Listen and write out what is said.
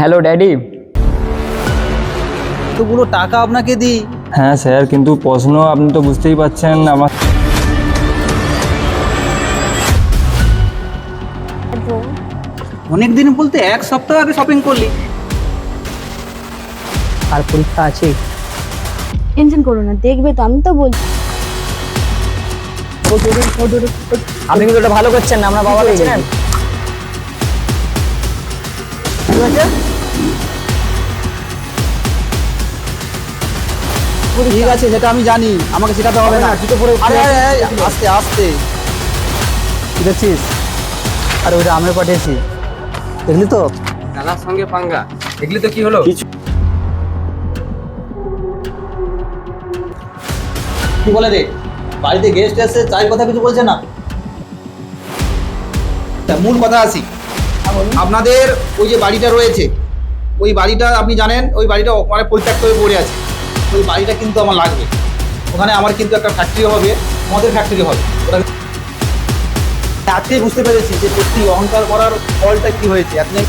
Hello daddy. এতগুলো টাকা আপনাকে দিই। হ্যাঁ স্যার, কিন্তু প্রশ্ন আপনি তো বুঝতেই পারছেন আমার। অনেক দিন বলতে এক সপ্তাহ আগে শপিং করলি। আর পরীক্ষা আছে। টেনশন করো না, দেখবে তো, আমি তো বলছি। আপনি কিন্তু ওটা ভালো করছেন না, আমরা বাবাকে চেনেন। ঠিক আছে, সেটা আমি জানি, আমাকে শেখাতে হবে না। জুতো পরে আরে আরে আরে, আস্তে আস্তে। দেখছিস? আরে ওইটা আমি পাঠিয়েছি, দেখলি তো? দাদার সঙ্গে পাঙ্গা, দেখলি তো কি হলো? কি বলে রে, বাড়িতে গেস্ট এসে চাই কথা কিছু বলছে না। তা মূল কথা আসি, আপনাদের ওই যে বাড়িটা রয়েছে, ওই বাড়িটা আপনি জানেন, ওই বাড়িটা মানে পরিত্যক্ত হয়ে পড়ে আছে। ওই বাড়িটা কিন্তু আমার লাগবে। ওখানে আমার কিন্তু একটা ফ্যাক্টরি হবে, মদের ফ্যাক্টরি হবে। আজকেই বুঝতে পেরেছি যে সত্যি অহংকার করার ফলটা কি হয়েছে। আপনি